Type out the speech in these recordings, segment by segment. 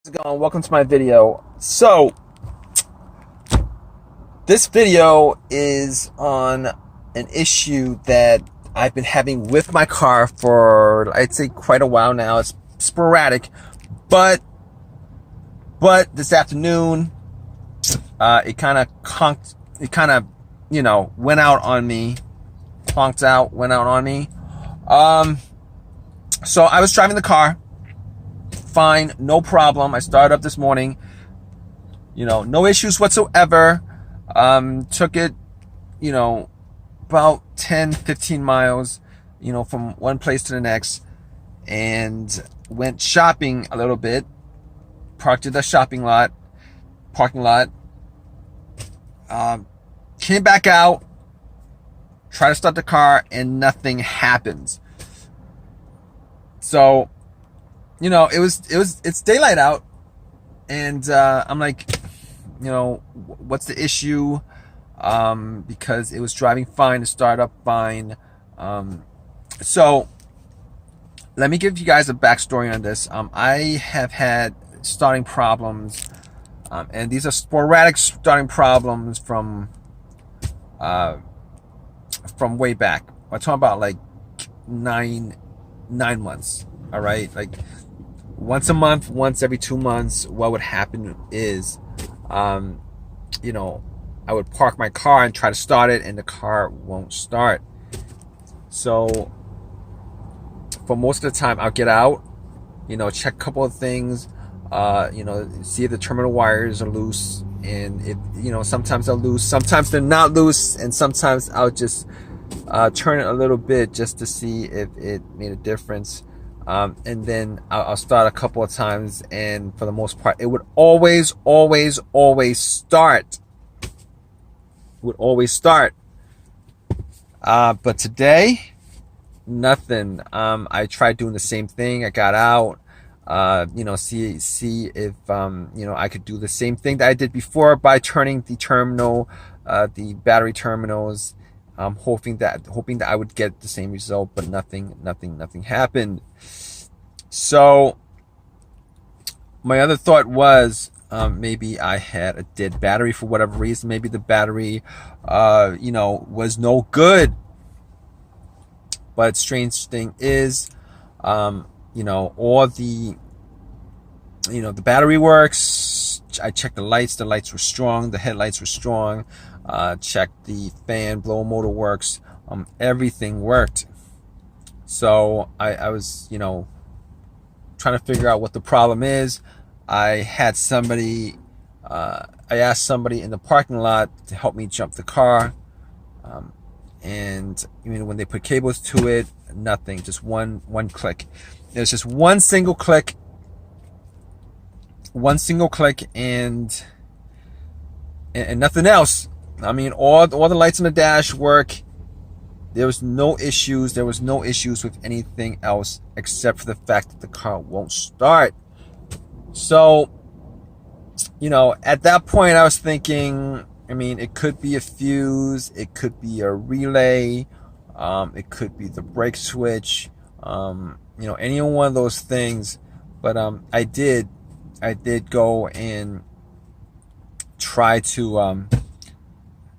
How's it going? Welcome to my video. So, this video is on an issue that I've been having with my car for, I'd say, quite a while now. It's sporadic, but this afternoon, it kind of conked, went out on me, went out on me. So I was driving the car. Fine, no problem. I started up this morning, no issues whatsoever. Took it, about 10-15 miles, from one place to the next, and went shopping a little bit, parked at the parking lot, came back out, tried to start the car, and nothing happens. So, it's daylight out, and I'm like, what's the issue? Because it was driving fine, it started up fine. So let me give you guys a backstory on this. I have had starting problems, and these are sporadic starting problems from way back. I'm talking about like nine months. All right, like once a month, once every 2 months. What would happen is, I would park my car and try to start it, and the car won't start. So for most of the time, I'll get out, check a couple of things, see if the terminal wires are loose, and if sometimes they're loose, sometimes they're not loose, and sometimes I'll just turn it a little bit just to see if it made a difference. And then I'll start a couple of times, and for the most part, it would always start. But today, nothing. I tried doing the same thing. I got out, see if I could do the same thing that I did before by turning the terminal, the battery terminals. Hoping that I would get the same result, but nothing happened. So my other thought was, maybe I had a dead battery for whatever reason. Maybe the battery, was no good. But strange thing is, all the, the battery works. I checked the lights were strong, the headlights were strong. Checked the fan, blower motor works. Everything worked. So I was, trying to figure out what the problem is. I had somebody, I asked somebody in the parking lot to help me jump the car. And when they put cables to it, nothing, just one click. It was just one single click, and nothing else. All the lights on the dash work. There was no issues. There was no issues with anything else except for the fact that the car won't start. So, at that point I was thinking, it could be a fuse, it could be a relay, it could be the brake switch, any one of those things. But I did go and try to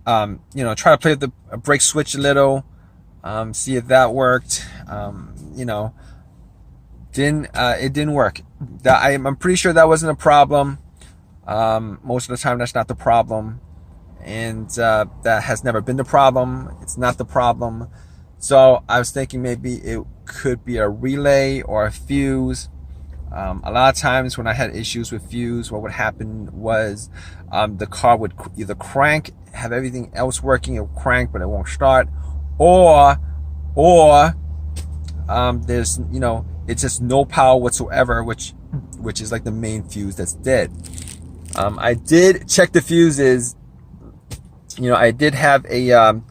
try to play with the brake switch a little, see if that worked. It didn't work. I'm pretty sure that wasn't a problem. Most of the time that's not the problem, and that has never been the problem. It's not the problem. So I was thinking maybe it could be a relay or a fuse. A lot of times when I had issues with fuse, what would happen was, the car would either crank, have everything else working, it will crank but it won't start, or there's it's just no power whatsoever, which is like the main fuse that's dead. I did check the fuses. I did have a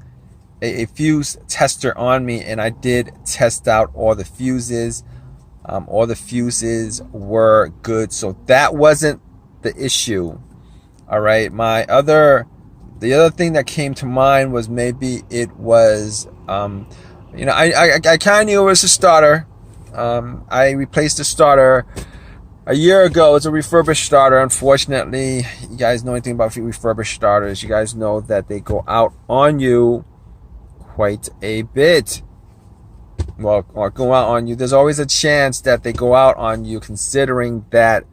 fuse tester on me, and I did test out all the fuses. All the fuses were good, so that wasn't the issue. All right, the other thing that came to mind was maybe it was, I kind of knew it was a starter. I replaced the starter a year ago. It's a refurbished starter. Unfortunately, you guys know anything about refurbished starters, you guys know that they go out on you quite a bit. Well, or go out on you. There's always a chance that they go out on you, considering that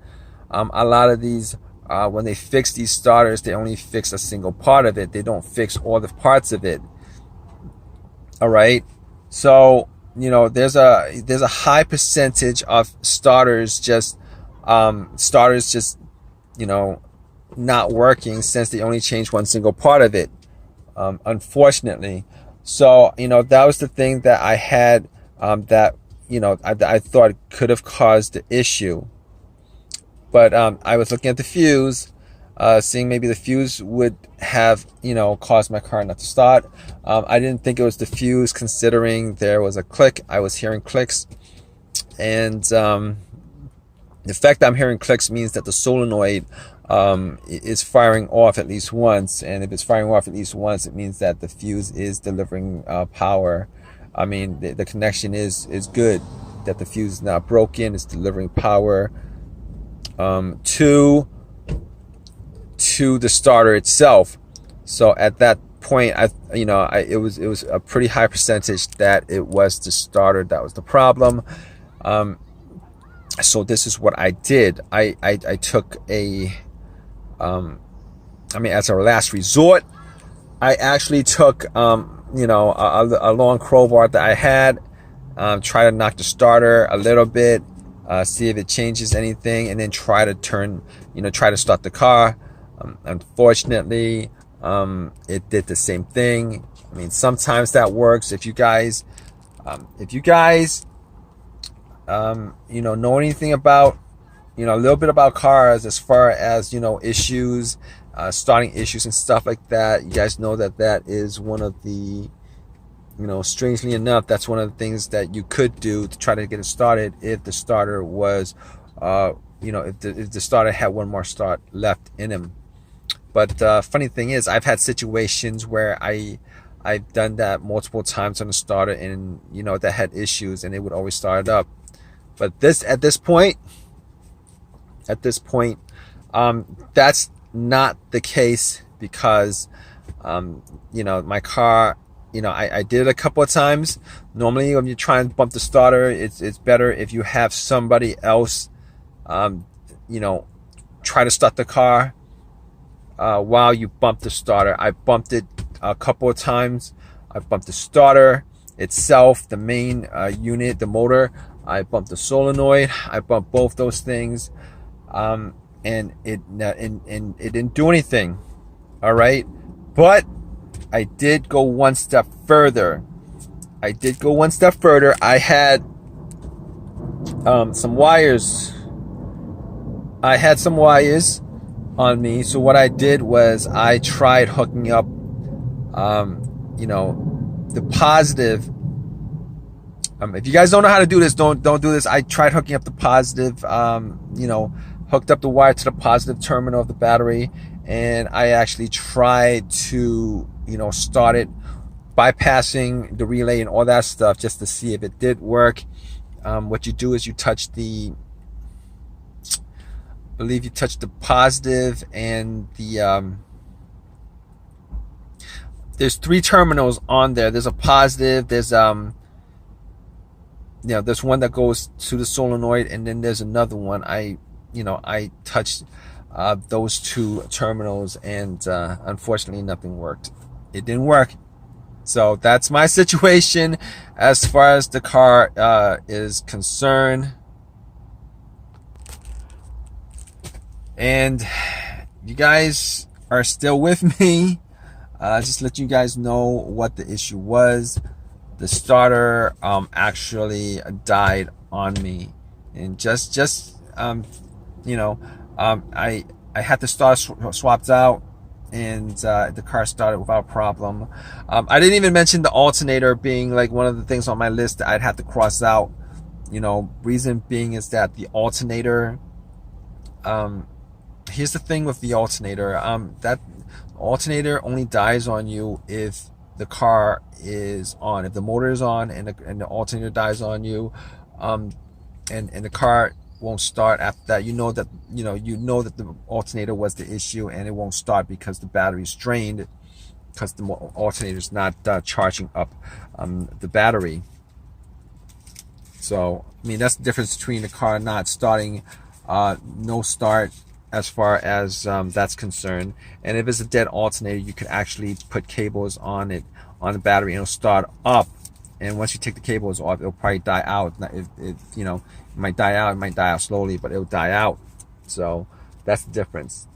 a lot of these, when they fix these starters, they only fix a single part of it. They don't fix all the parts of it. All right. So, you know, there's a high percentage of starters just, you know, not working, since they only change one single part of it, unfortunately. So, you know, that was the thing that I had, that, you know, I thought could have caused the issue. But I was looking at the fuse, seeing maybe the fuse would have, you know, caused my car not to start. I didn't think it was the fuse, considering there was a click. I was hearing clicks, and the fact that I'm hearing clicks means that the solenoid is firing off at least once, and if it's firing off at least once, it means that the fuse is delivering power. I mean, the connection is good, that the fuse is not broken, it's delivering power to the starter itself. So at that point, it was a pretty high percentage that it was the starter that was the problem. So this is what I did. I took as a last resort, I actually took, a long crowbar that I had, try to knock the starter a little bit, see if it changes anything, and then try to start the car. Unfortunately, it did the same thing. I mean, sometimes that works. If you guys, know anything about, a little bit about cars, as far as, issues, starting issues and stuff like that, you guys know that is one of the, strangely enough, that's one of the things that you could do to try to get it started, if the starter was, if the starter had one more start left in him. But funny thing is, I've had situations where I've done that multiple times on the starter, and that had issues, and it would always start it up. But at this point, that's not the case, because my car, I did it a couple of times. Normally, when you try and bump the starter, it's better if you have somebody else try to start the car while you bump the starter. I bumped it a couple of times. I bumped the starter itself, the main unit, the motor. I bumped the solenoid. I bumped both those things, and it didn't do anything. All right, but I did go one step further. I had some wires. I had some wires on me. So what I did was I tried hooking up, the positive. If you guys don't know how to do this, don't do this. I tried hooking up the positive, hooked up the wire to the positive terminal of the battery, and I actually tried to, start it, bypassing the relay and all that stuff, just to see if it did work. What you do is you touch the, I believe you touch the positive and the, there's 3 terminals on there. There's a positive, there's there's one that goes to the solenoid, and then there's another one. I touched those 2 terminals, and unfortunately nothing worked. It didn't work. So that's my situation as far as the car is concerned. And you guys are still with me. Just let you guys know what the issue was. The starter actually died on me, and I had the starter swapped out, and the car started without problem. I didn't even mention the alternator being like one of the things on my list that I'd have to cross out. Reason being is that the alternator, here's the thing with the alternator, that alternator only dies on you if the car is on. If the motor is on and the alternator dies on you, and the car won't start after that. You know that the alternator was the issue, and it won't start because the battery's drained, because the alternator's not charging up the battery. So I mean, that's the difference between the car not starting, no start, as far as that's concerned. And if it's a dead alternator, you could actually put cables on it, on the battery, and it'll start up. And once you take the cables off, it'll probably die out. It might die out. It might die out slowly, but it'll die out. So that's the difference.